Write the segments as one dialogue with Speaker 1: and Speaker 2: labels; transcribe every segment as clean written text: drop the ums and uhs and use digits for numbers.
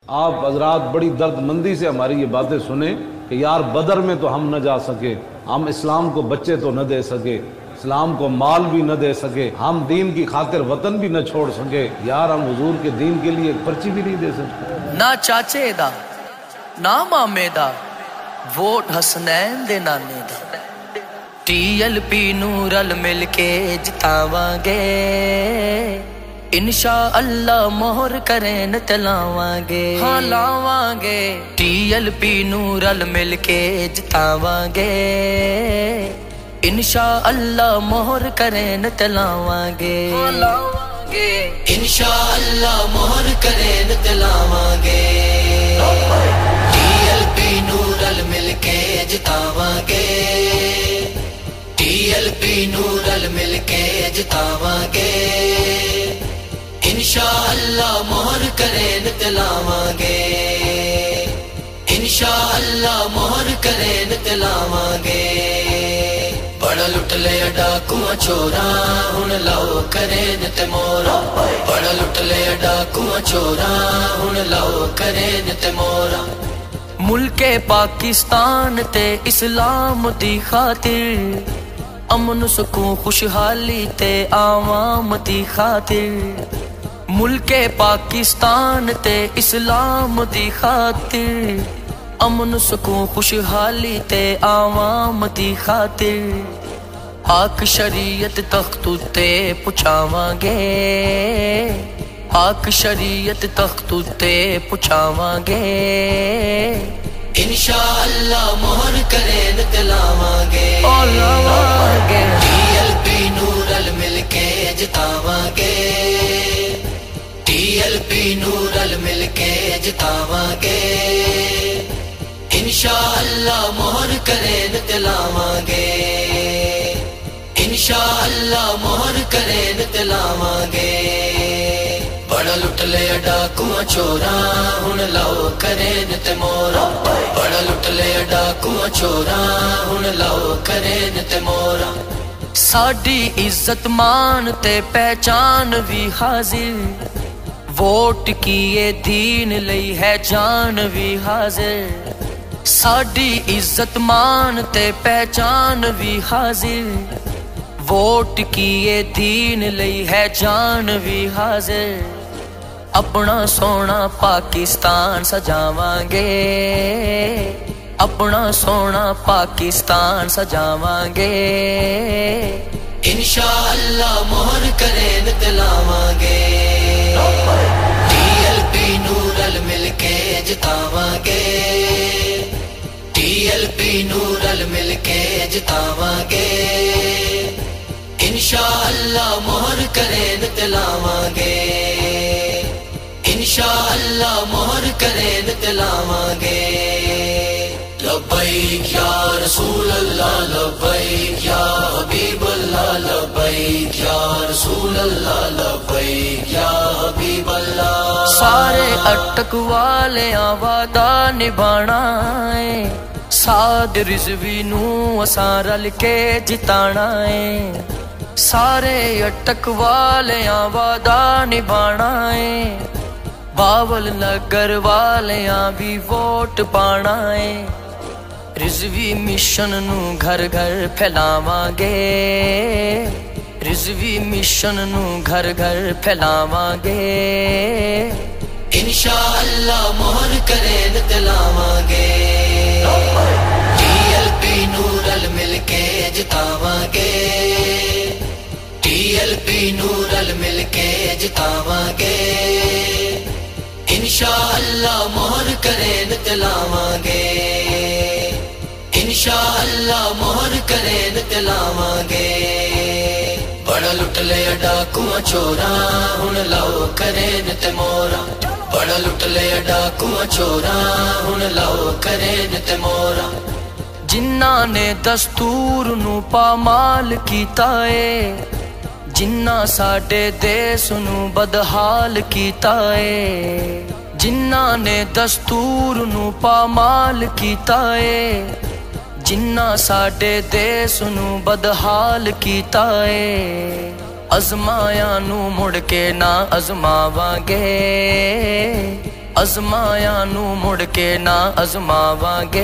Speaker 1: آپ حضرات بڑی درد مندی سے ہماری یہ باتیں سنیں کہ یار بدر میں تو ہم نہ جا سکے، ہم اسلام کو بچے تو نہ دے سکے، اسلام کو مال بھی نہ دے سکے، ہم دین کی خاطر وطن بھی نہ چھوڑ سکے، یار ہم حضور کے دین کے لیے ایک پرچی بھی نہیں دے سکتے۔
Speaker 2: نہ چاچے دا نہ مامے دا ووٹ حسنین دے نانے دا، TLP نو رل مل کے جتاواں گے، انشاءاللہ مہر کریں تلاواں گے، ہاں لاواں گے، TLP نو رل مل کے جتاواں گے، انشاءاللہ مہر کریں تلاواں گے، ہاں لاواں گے، انشاءاللہ مہر کریں تلاواں گے، TLP نو رل مل کے جتاواں گے، TLP نو رل مل کے جتاواں گے، انشاءاللہ مہر کریں تلاواں گے، انشاءاللہ مہر کریں تلاواں گے، بڑا لٹ لیا ڈاکواں چوراں ہن لاؤ کریں تے مورا، بڑا لٹ لیا ڈاکواں چوراں ہن لاؤ کریں تے مورا، ملک پاکستان تے اسلام دی خاطر، امن سکون خوشحالی تے عوام دی خاطر، ملک پاکستان تے اسلام دی خاطر، امن سکون خوشحالی تے عوام دی خاطر، آک شریعت تخت تے پچھاواں گے، آک شریعت تخت تے پچھاواں گے، انشاءاللہ مہر کریں تلاواں گے، لاواں گے، TLP نو رل مل کے جتاواں گے، TLP نو رل مل کے جتاواں گے، انشاءاللہ مہر کریں تلاواں گے، انشاءاللہ مہر کریں تلاواں گے، بڑا لٹ لیا ڈاکواں چوراں ہن لاؤ کریں تے مورا، بڑا لٹ لیا ڈاکواں چوراں ہن لاؤ کریں تے مورا، ساڈی عزت مان تے پہچان بھی حاضر، ووٹ کیے دین لئی ہے جان بھی حاضر، ساڈی عزت مان تے پہچان بھی حاضر، ووٹ کیے دین لئی ہے جان بھی حاضر، اپنا سونا پاکستان سجاواں گے، اپنا سونا پاکستان سجاواں گے، انشاءاللہ مہر کریں تلاواں گے، TLP نو رل مل کے جتاواں گے، TLP نو رل مل کے جتاواں گے، انشاءاللہ مہر کریں تلاواں گے، انشاءاللہ مہر کریں تلاواں گے، لبیک یا رسول اللہ، لبیک یا حبیب اللہ، لبیک یا رسول اللہ، لبیک یا حبیب اللہ، سارے اٹک والے وعدہ نبھانا ہے، ساد رضوی نو اساں رل کے جتانا ہے، سارے اٹک والے وعدہ نبھانا ہے، باول نگر والیاں بھی ووٹ پانا ہے، رضوی مشن نو گھر گھر پھیلاواں گے، رضوی مشن نو گھر گھر پھیلاواں گے، انشاءاللہ مہر کریں تلاواں گے، TLP نو رل مل کے جتاواں گے، TLP نو رل مل کے جتاواں گے، انشاءاللہ مہر کریں تلاواں گے، انشاءاللہ مہر کریں تلاواں گے، بڑا لٹ لیا ڈاکواں چوراں ہن لاؤ کریں تے مورا، بڑا لٹ لیا ڈاکواں چوراں ہن لاؤ کریں تے مورا، جنہاں نے دستور نو پامال کیتا ہے، جنہاں ساڈے دیس نو بدحال کیتا ہے، جنہاں نے دستور نو پامال کیتا ہے، جنہاں ساڈے دیس نو بدحال کیتا ہے، ازمایا نو مڑ کے نہ ازماواں گے، ਅਜ਼ਮਾਇਆ ਨੂੰ ਮੁੜ ਕੇ ਨਾ ਅਜ਼ਮਾਵਾਂਗੇ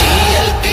Speaker 2: TLP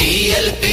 Speaker 2: TLP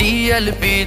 Speaker 2: TLP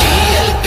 Speaker 2: TLP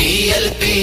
Speaker 2: TLP